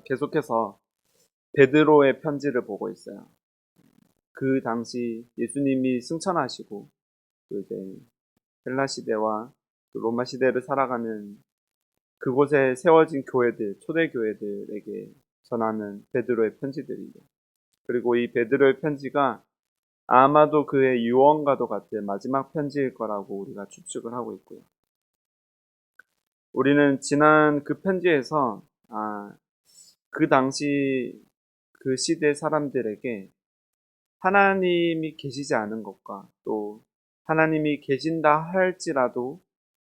계속해서 베드로의 편지를 보고 있어요. 그 당시 예수님이 승천하시고 또 이제 헬라 시대와 또 로마 시대를 살아가는 그곳에 세워진 교회들, 초대 교회들에게 전하는 베드로의 편지들이죠. 그리고 이 베드로의 편지가 아마도 그의 유언과도 같은 마지막 편지일 거라고 우리가 추측을 하고 있고요. 우리는 지난 그 편지에서 그 당시 그 시대 사람들에게 하나님이 계시지 않은 것과 또 하나님이 계신다 할지라도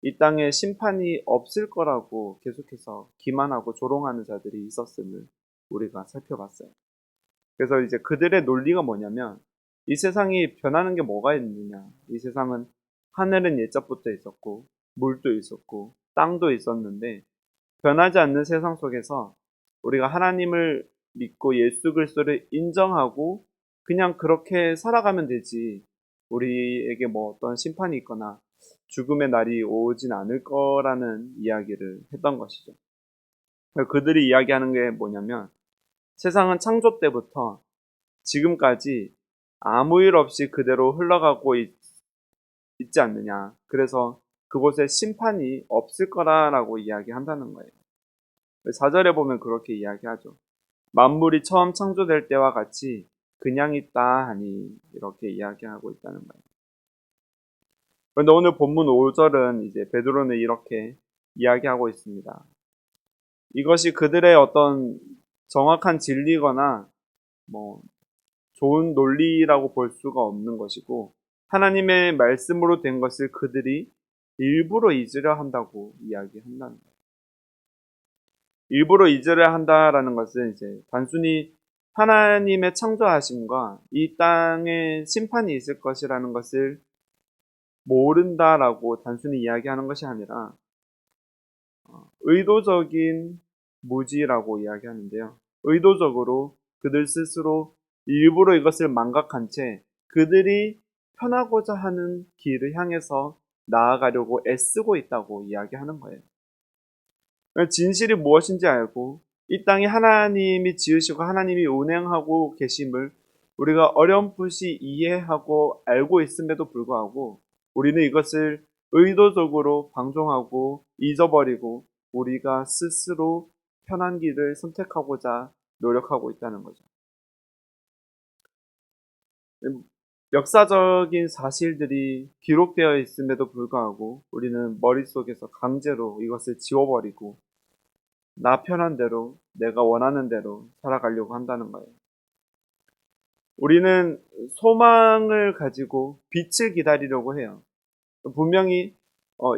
이 땅에 심판이 없을 거라고 계속해서 기만하고 조롱하는 자들이 있었음을 우리가 살펴봤어요. 그래서 이제 그들의 논리가 뭐냐면 이 세상이 변하는 게 뭐가 있느냐. 이 세상은 하늘은 옛적부터 있었고 물도 있었고 땅도 있었는데 변하지 않는 세상 속에서 우리가 하나님을 믿고 예수 그리스도를 인정하고 그냥 그렇게 살아가면 되지. 우리에게 뭐 어떤 심판이 있거나 죽음의 날이 오진 않을 거라는 이야기를 했던 것이죠. 그들이 이야기하는 게 뭐냐면 세상은 창조 때부터 지금까지 아무 일 없이 그대로 흘러가고 있지 않느냐. 그래서 그곳에 심판이 없을 거라라고 이야기한다는 거예요. 4절에 보면 그렇게 이야기하죠. 만물이 처음 창조될 때와 같이 그냥 있다 하니 이렇게 이야기하고 있다는 거예요. 그런데 오늘 본문 5절은 이제 베드로는 이렇게 이야기하고 있습니다. 이것이 그들의 어떤 정확한 진리거나 뭐 좋은 논리라고 볼 수가 없는 것이고 하나님의 말씀으로 된 것을 그들이 일부러 잊으려 한다고 이야기한다는 거예요. 일부러 잊으려 한다라는 것은 이제 단순히 하나님의 창조하심과 이 땅에 심판이 있을 것이라는 것을 모른다라고 단순히 이야기하는 것이 아니라 의도적인 무지라고 이야기하는데요. 의도적으로 그들 스스로 일부러 이것을 망각한 채 그들이 편하고자 하는 길을 향해서 나아가려고 애쓰고 있다고 이야기하는 거예요. 진실이 무엇인지 알고 이 땅에 하나님이 지으시고 하나님이 운행하고 계심을 우리가 어렴풋이 이해하고 알고 있음에도 불구하고 우리는 이것을 의도적으로 방종하고 잊어버리고 우리가 스스로 편한 길을 선택하고자 노력하고 있다는 거죠. 역사적인 사실들이 기록되어 있음에도 불구하고 우리는 머릿속에서 강제로 이것을 지워버리고 나 편한 대로 내가 원하는 대로 살아가려고 한다는 거예요. 우리는 소망을 가지고 빛을 기다리려고 해요. 분명히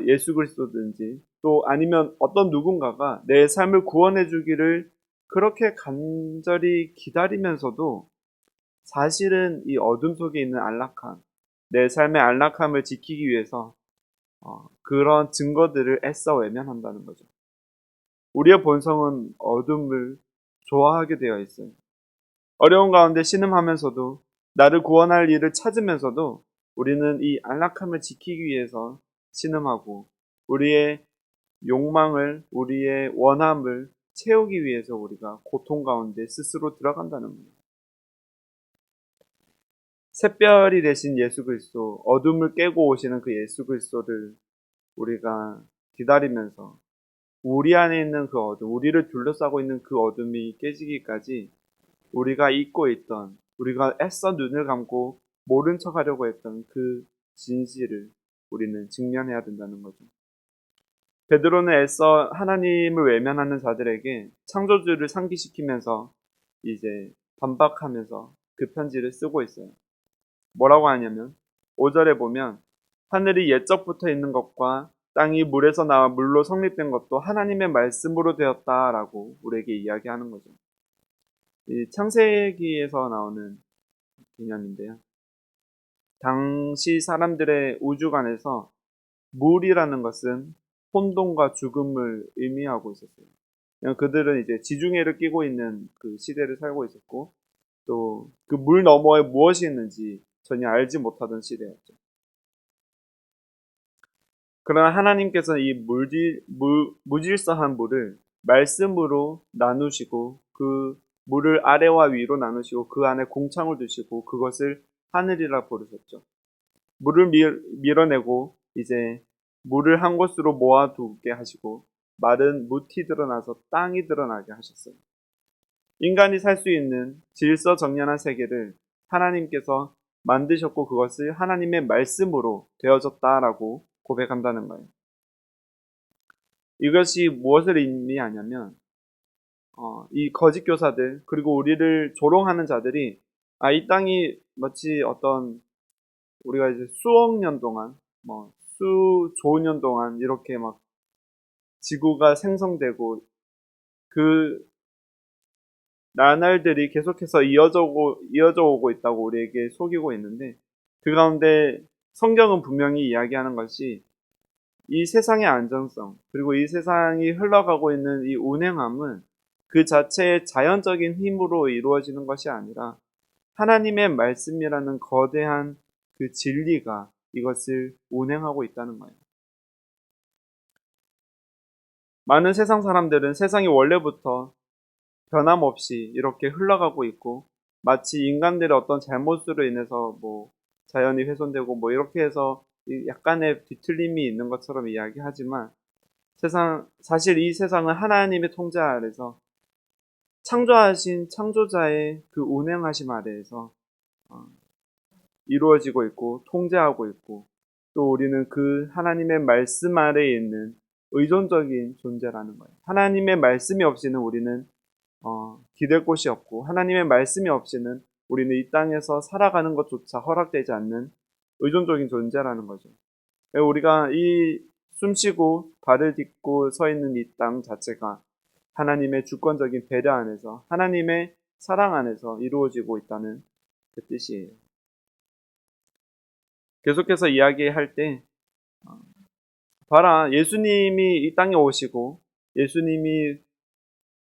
예수 그리스도든지 또 아니면 어떤 누군가가 내 삶을 구원해 주기를 그렇게 간절히 기다리면서도 사실은 이 어둠 속에 있는 안락함, 내 삶의 안락함을 지키기 위해서 그런 증거들을 애써 외면한다는 거죠. 우리의 본성은 어둠을 좋아하게 되어 있어요. 어려운 가운데 신음하면서도 나를 구원할 일을 찾으면서도 우리는 이 안락함을 지키기 위해서 신음하고 우리의 욕망을, 우리의 원함을 채우기 위해서 우리가 고통 가운데 스스로 들어간다는 거예요. 샛별이 되신 예수 그리스도, 어둠을 깨고 오시는 그 예수 그리스도를 우리가 기다리면서 우리 안에 있는 그 어둠, 우리를 둘러싸고 있는 그 어둠이 깨지기까지 우리가 잊고 있던, 우리가 애써 눈을 감고 모른 척 하려고 했던 그 진실을 우리는 직면해야 된다는 거죠. 베드로는 애써 하나님을 외면하는 자들에게 창조주를 상기시키면서 이제 반박하면서 그 편지를 쓰고 있어요. 뭐라고 하냐면 5절에 보면 하늘이 옛적부터 있는 것과 땅이 물에서 나와 물로 성립된 것도 하나님의 말씀으로 되었다라고 우리에게 이야기하는 거죠. 이 창세기에서 나오는 개념인데요. 당시 사람들의 우주관에서 물이라는 것은 혼돈과 죽음을 의미하고 있었어요. 그들은 이제 지중해를 끼고 있는 그 시대를 살고 있었고 또 그 물 너머에 무엇이 있는지 전혀 알지 못하던 시대였죠. 그러나 하나님께서 이 무질서한 물을 말씀으로 나누시고 그 물을 아래와 위로 나누시고 그 안에 공창을 두시고 그것을 하늘이라 부르셨죠. 물을 밀어내고 이제 물을 한 곳으로 모아두게 하시고 마른 무티 드러나서 땅이 드러나게 하셨어요. 인간이 살 수 있는 질서정연한 세계를 하나님께서 만드셨고 그것을 하나님의 말씀으로 되어졌다라고 고백한다는 거예요. 이것이 무엇을 의미하냐면 이 거짓 교사들 그리고 우리를 조롱하는 자들이 이 땅이 마치 어떤 우리가 이제 수억 년 동안 수조 년 동안 이렇게 막 지구가 생성되고 그 나날들이 계속해서 이어져 오고 있다고 우리에게 속이고 있는데 그 가운데 성경은 분명히 이야기하는 것이 이 세상의 안정성 그리고 이 세상이 흘러가고 있는 이 운행함은 그 자체의 자연적인 힘으로 이루어지는 것이 아니라 하나님의 말씀이라는 거대한 그 진리가 이것을 운행하고 있다는 거예요. 많은 세상 사람들은 세상이 원래부터 변함없이 이렇게 흘러가고 있고 마치 인간들의 어떤 잘못으로 인해서 자연이 훼손되고 이렇게 해서 약간의 뒤틀림이 있는 것처럼 이야기하지만 사실 이 세상은 하나님의 통제 아래서 창조하신 창조자의 그 운행하심 아래에서 어, 이루어지고 있고 통제하고 있고 또 우리는 그 하나님의 말씀 아래에 있는 의존적인 존재라는 거예요. 하나님의 말씀이 없이는 우리는 기댈 곳이 없고 하나님의 말씀이 없이는 우리는 이 땅에서 살아가는 것조차 허락되지 않는 의존적인 존재라는 거죠. 우리가 이 숨쉬고 발을 딛고 서 있는 이 땅 자체가 하나님의 주권적인 배려 안에서 하나님의 사랑 안에서 이루어지고 있다는 그 뜻이에요. 계속해서 이야기할 때 봐라 예수님이 이 땅에 오시고 예수님이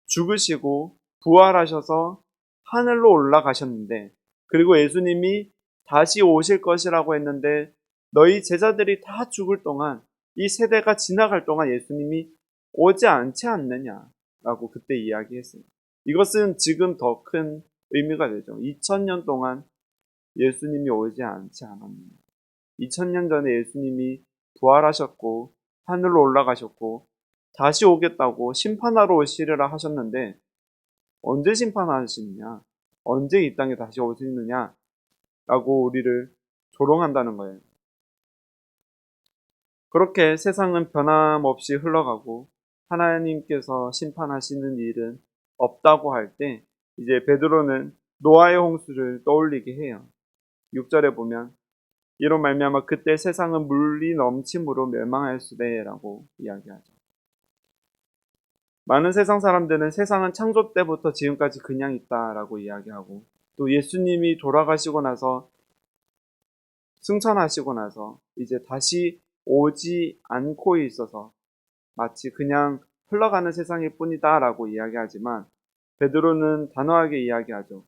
죽으시고 부활하셔서 하늘로 올라가셨는데 그리고 예수님이 다시 오실 것이라고 했는데 너희 제자들이 다 죽을 동안 이 세대가 지나갈 동안 예수님이 오지 않지 않느냐라고 그때 이야기했어요. 이것은 지금 더 큰 의미가 되죠. 2000년 동안 예수님이 오지 않지 않았느냐. 2000년 전에 예수님이 부활하셨고 하늘로 올라가셨고 다시 오겠다고 심판하러 오시리라 하셨는데 언제 심판하시느냐? 언제 이 땅에 다시 오시느냐? 라고 우리를 조롱한다는 거예요. 그렇게 세상은 변함없이 흘러가고 하나님께서 심판하시는 일은 없다고 할 때 이제 베드로는 노아의 홍수를 떠올리게 해요. 6절에 보면 이로 말미암아 그때 세상은 물이 넘침으로 멸망하였으되라고 이야기하죠. 많은 세상 사람들은 세상은 창조 때부터 지금까지 그냥 있다라고 이야기하고 또 예수님이 돌아가시고 나서 승천하시고 나서 이제 다시 오지 않고 있어서 마치 그냥 흘러가는 세상일 뿐이다라고 이야기하지만 베드로는 단호하게 이야기하죠.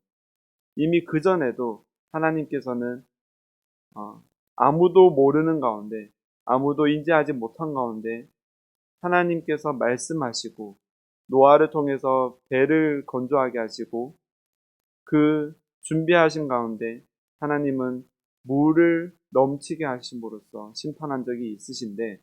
이미 그전에도 하나님께서는 아무도 모르는 가운데 아무도 인지하지 못한 가운데 하나님께서 말씀하시고 노아를 통해서 배를 건조하게 하시고 그 준비하신 가운데 하나님은 물을 넘치게 하심으로써 심판한 적이 있으신데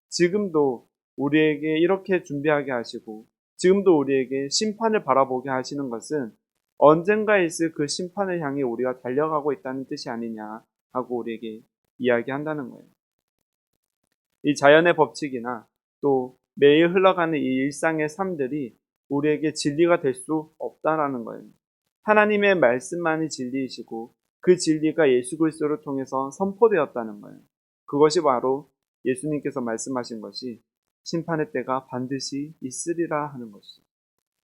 지금도 우리에게 이렇게 준비하게 하시고 지금도 우리에게 심판을 바라보게 하시는 것은 언젠가 있을 그 심판을 향해 우리가 달려가고 있다는 뜻이 아니냐 하고 우리에게 이야기한다는 거예요. 이 자연의 법칙이나 또 매일 흘러가는 이 일상의 삶들이 우리에게 진리가 될 수 없다라는 거예요. 하나님의 말씀만이 진리이시고 그 진리가 예수 그리스도를 통해서 선포되었다는 거예요. 그것이 바로 예수님께서 말씀하신 것이 심판의 때가 반드시 있으리라 하는 것이죠.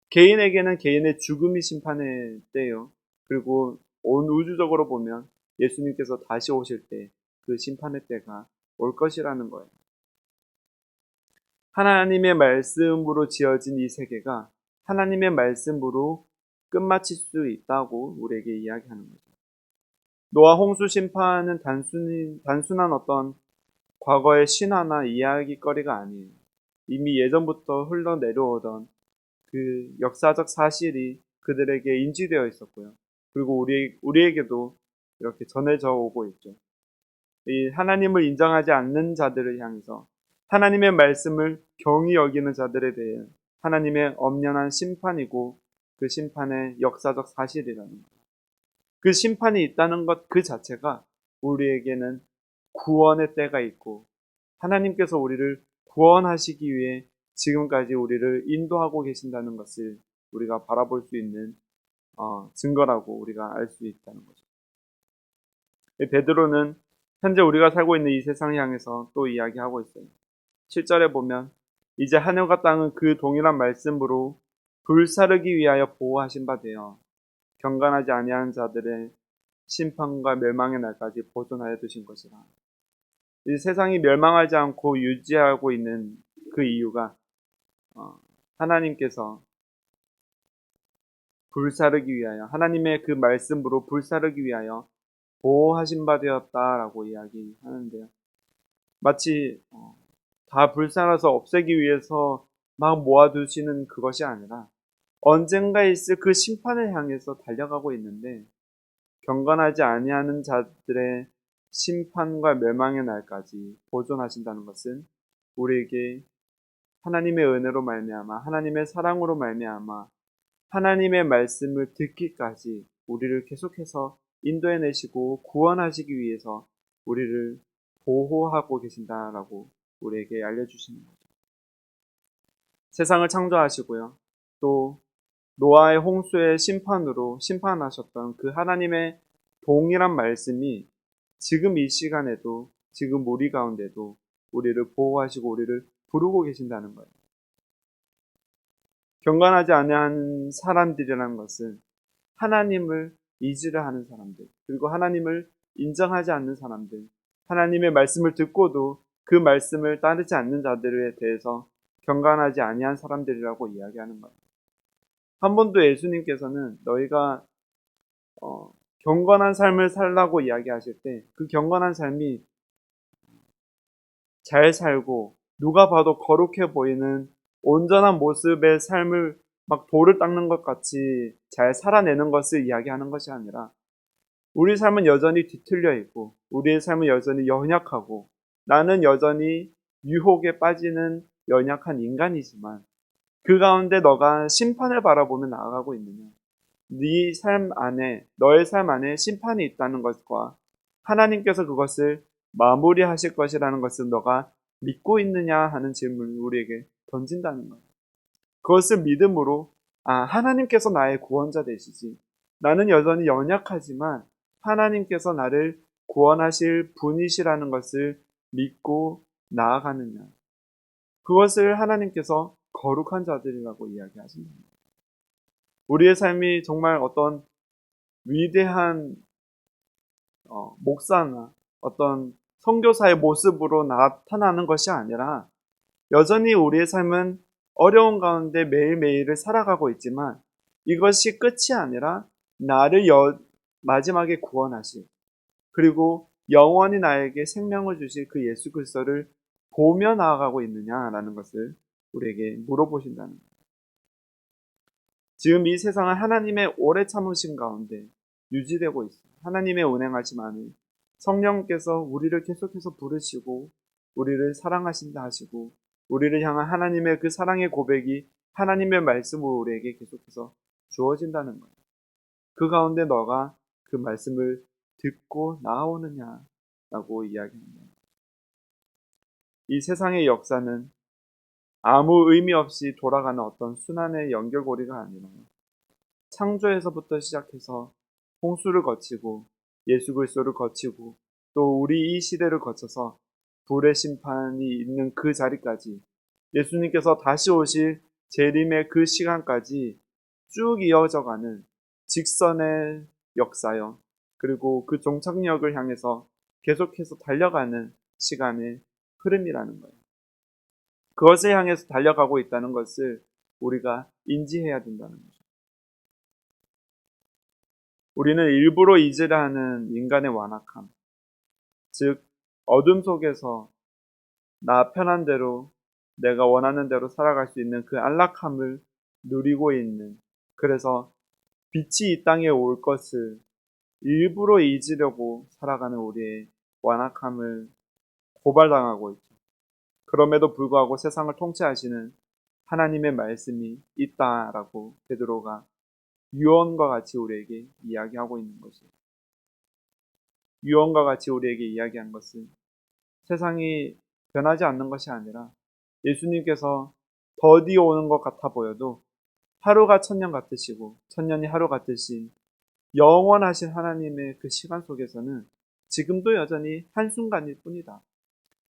개인에게는 개인의 죽음이 심판의 때요. 그리고 온 우주적으로 보면 예수님께서 다시 오실 때 그 심판의 때가 올 것이라는 거예요. 하나님의 말씀으로 지어진 이 세계가 하나님의 말씀으로 끝마칠 수 있다고 우리에게 이야기하는 거죠. 노아 홍수 심판은 단순한 어떤 과거의 신화나 이야기거리가 아니에요. 이미 예전부터 흘러내려오던 그 역사적 사실이 그들에게 인지되어 있었고요. 그리고 우리에게도 이렇게 전해져 오고 있죠. 이 하나님을 인정하지 않는 자들을 향해서 하나님의 말씀을 경히 여기는 자들에 대해 하나님의 엄연한 심판이고 그 심판의 역사적 사실이라는 것. 그 심판이 있다는 것 그 자체가 우리에게는 구원의 때가 있고 하나님께서 우리를 구원하시기 위해 지금까지 우리를 인도하고 계신다는 것을 우리가 바라볼 수 있는 증거라고 우리가 알 수 있다는 거죠. 베드로는 현재 우리가 살고 있는 이 세상을 향해서 또 이야기하고 있어요. 7절에 보면 이제 하늘과 땅은 그 동일한 말씀으로 불사르기 위하여 보호하신 바 되어 경건하지 아니하는 자들의 심판과 멸망의 날까지 보존하여 두신 것이라. 이 세상이 멸망하지 않고 유지하고 있는 그 이유가 하나님께서 불사르기 위하여 하나님의 그 말씀으로 불사르기 위하여 보호하신 바 되었다라고 이야기하는데요. 마치 다 불살라서 없애기 위해서 막 모아두시는 그것이 아니라 언젠가 있을 그 심판을 향해서 달려가고 있는데 경건하지 아니하는 자들의 심판과 멸망의 날까지 보존하신다는 것은 우리에게 하나님의 은혜로 말미암아 하나님의 사랑으로 말미암아 하나님의 말씀을 듣기까지 우리를 계속해서 인도해내시고 구원하시기 위해서 우리를 보호하고 계신다라고 우리에게 알려주시는 거죠. 세상을 창조하시고요. 또 노아의 홍수의 심판으로 심판하셨던 그 하나님의 동일한 말씀이 지금 이 시간에도 지금 우리 가운데도 우리를 보호하시고 우리를 부르고 계신다는 거예요. 경건하지 아니한 사람들이라는 것은 하나님을 이지를 하는 사람들, 그리고 하나님을 인정하지 않는 사람들, 하나님의 말씀을 듣고도 그 말씀을 따르지 않는 자들에 대해서 경건하지 아니한 사람들이라고 이야기하는 거예요. 한 번도 예수님께서는 너희가 경건한 삶을 살라고 이야기하실 때 그 경건한 삶이 잘 살고 누가 봐도 거룩해 보이는 온전한 모습의 삶을 막 돌을 닦는 것 같이 잘 살아내는 것을 이야기하는 것이 아니라 우리 삶은 여전히 뒤틀려 있고 우리의 삶은 여전히 연약하고 나는 여전히 유혹에 빠지는 연약한 인간이지만 그 가운데 너가 심판을 바라보며 나아가고 있느냐? 네 삶 안에 너의 삶 안에 심판이 있다는 것과 하나님께서 그것을 마무리하실 것이라는 것을 너가 믿고 있느냐 하는 질문을 우리에게 던진다는 거예요. 그것을 믿음으로 하나님께서 나의 구원자 되시지. 나는 여전히 연약하지만 하나님께서 나를 구원하실 분이시라는 것을 믿고 나아가느냐. 그것을 하나님께서 거룩한 자들이라고 이야기하신다. 우리의 삶이 정말 어떤 위대한 목사나 어떤 선교사의 모습으로 나타나는 것이 아니라 여전히 우리의 삶은 어려운 가운데 매일매일을 살아가고 있지만 이것이 끝이 아니라 나를 마지막에 구원하실 그리고 영원히 나에게 생명을 주실 그 예수 그리스도를 보며 나아가고 있느냐라는 것을 우리에게 물어보신다는 거예요. 지금 이 세상은 하나님의 오래 참으심 가운데 유지되고 있어요. 하나님의 운행하심 안에 성령께서 우리를 계속해서 부르시고 우리를 사랑하신다 하시고 우리를 향한 하나님의 그 사랑의 고백이 하나님의 말씀으로 우리에게 계속해서 주어진다는 거예요. 그 가운데 너가 그 말씀을 듣고 나아오느냐라고 이야기합니다. 이 세상의 역사는 아무 의미 없이 돌아가는 어떤 순환의 연결고리가 아니라 창조에서부터 시작해서 홍수를 거치고 예수 그리스도를 거치고 또 우리 이 시대를 거쳐서 불의 심판이 있는 그 자리까지 예수님께서 다시 오실 재림의 그 시간까지 쭉 이어져가는 직선의 역사요. 그리고 그 종착역을 향해서 계속해서 달려가는 시간의 흐름이라는 거예요. 그것을 향해서 달려가고 있다는 것을 우리가 인지해야 된다는 거죠. 우리는 일부러 잊으려 하는 인간의 완악함, 즉 어둠 속에서 나 편한 대로 내가 원하는 대로 살아갈 수 있는 그 안락함을 누리고 있는, 그래서 빛이 이 땅에 올 것을 일부러 잊으려고 살아가는 우리의 완악함을 고발당하고 있죠. 그럼에도 불구하고 세상을 통치하시는 하나님의 말씀이 있다라고 베드로가 유언과 같이 우리에게 이야기하고 있는 것이에요. 유언과 같이 우리에게 이야기한 것은 세상이 변하지 않는 것이 아니라 예수님께서 더디 오는 것 같아 보여도 하루가 천년 같으시고 천년이 하루 같으신 영원하신 하나님의 그 시간 속에서는 지금도 여전히 한순간일 뿐이다.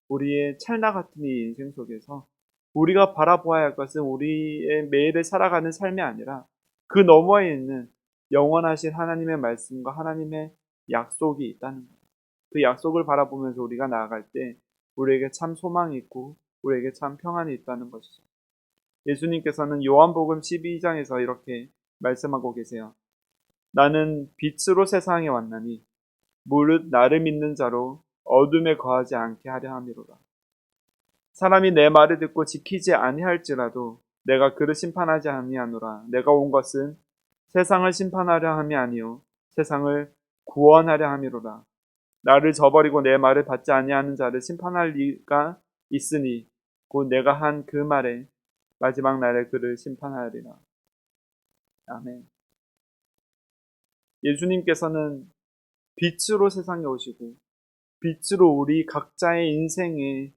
우리의 찰나 같은 이 인생 속에서 우리가 바라보아야 할 것은 우리의 매일을 살아가는 삶이 아니라 그 너머에 있는 영원하신 하나님의 말씀과 하나님의 약속이 있다는 거예요. 그 약속을 바라보면서 우리가 나아갈 때 우리에게 참 소망이 있고 우리에게 참 평안이 있다는 것이죠. 예수님께서는 요한복음 12장에서 이렇게 말씀하고 계세요. 나는 빛으로 세상에 왔나니 무릇 나를 믿는 자로 어둠에 거하지 않게 하려 함이로라. 사람이 내 말을 듣고 지키지 아니할지라도 내가 그를 심판하지 아니하노라. 내가 온 것은 세상을 심판하려 함이 아니요 세상을 구원하려 함이로라. 나를 저버리고 내 말을 받지 아니하는 자를 심판할 리가 있으니 곧 내가 한 그 말에 마지막 날에 그를 심판하리라. 아멘. 예수님께서는 빛으로 세상에 오시고 빛으로 우리 각자의 인생에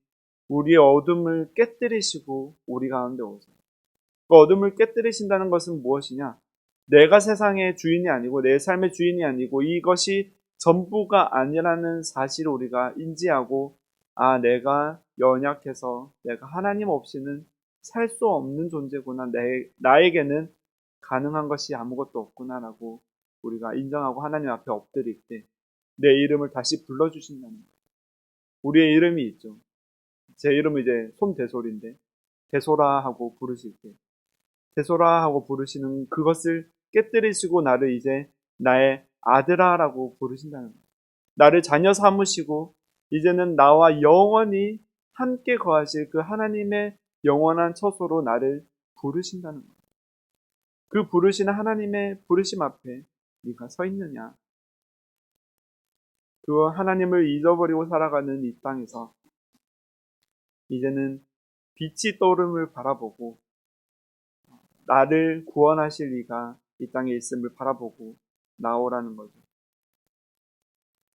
우리의 어둠을 깨뜨리시고 우리 가운데 오세요. 그 어둠을 깨뜨리신다는 것은 무엇이냐? 내가 세상의 주인이 아니고 내 삶의 주인이 아니고 이것이 전부가 아니라는 사실을 우리가 인지하고 내가 연약해서 내가 하나님 없이는 살 수 없는 존재구나. 나에게는 가능한 것이 아무것도 없구나라고 우리가 인정하고 하나님 앞에 엎드릴 때 내 이름을 다시 불러주신다는 거예요. 우리의 이름이 있죠. 제 이름은 이제 손대솔인데 대솔아 하고 부르실 때 대솔아 하고 부르시는 그것을 깨뜨리시고 나를 이제 나의 아들아 라고 부르신다는 거예요. 나를 자녀 삼으시고 이제는 나와 영원히 함께 거하실 그 하나님의 영원한 처소로 나를 부르신다는 거예요. 그 부르시는 하나님의 부르심 앞에 네가 서 있느냐? 그 하나님을 잊어버리고 살아가는 이 땅에서 이제는 빛이 떠오름을 바라보고 나를 구원하실 이가 이 땅에 있음을 바라보고 나오라는 거죠.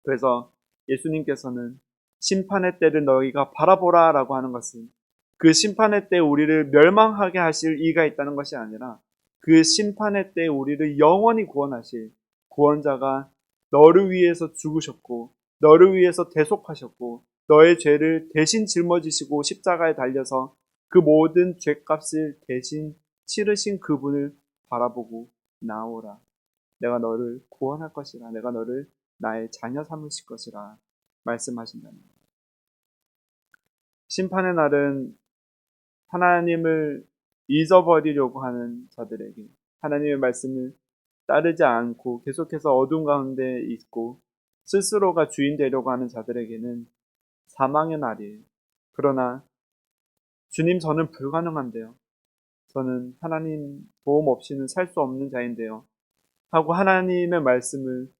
그래서 예수님께서는 심판의 때를 너희가 바라보라 라고 하는 것은 그 심판의 때 우리를 멸망하게 하실 이가 있다는 것이 아니라 그 심판의 때 우리를 영원히 구원하실 구원자가 너를 위해서 죽으셨고 너를 위해서 대속하셨고 너의 죄를 대신 짊어지시고 십자가에 달려서 그 모든 죄값을 대신 치르신 그분을 바라보고 나오라. 내가 너를 구원할 것이라. 내가 너를 나의 자녀 삼으실 것이라 말씀하신다는 거예요. 심판의 날은 하나님을 잊어버리려고 하는 자들에게 하나님의 말씀을 따르지 않고 계속해서 어둠 가운데 있고 스스로가 주인 되려고 하는 자들에게는 사망의 날이에요. 그러나 주님 저는 불가능한데요. 저는 하나님 도움 없이는 살 수 없는 자인데요. 하고 하나님의 말씀을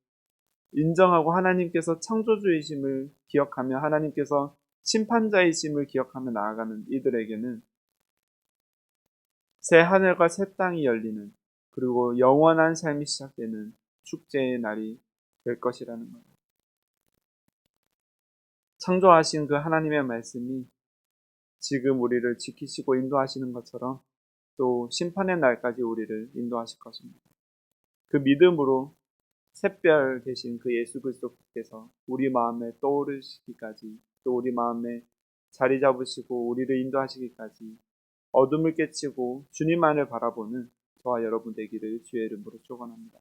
인정하고 하나님께서 창조주이심을 기억하며 하나님께서 심판자이심을 기억하며 나아가는 이들에게는 새 하늘과 새 땅이 열리는 그리고 영원한 삶이 시작되는 축제의 날이 될 것이라는 거예요. 창조하신 그 하나님의 말씀이 지금 우리를 지키시고 인도하시는 것처럼 또 심판의 날까지 우리를 인도하실 것입니다. 그 믿음으로 샛별 되신 그 예수 그리스도께서 우리 마음에 떠오르시기까지 또 우리 마음에 자리 잡으시고 우리를 인도하시기까지 어둠을 깨치고 주님만을 바라보는 저와 여러분 되기를 주의 이름으로 축원합니다.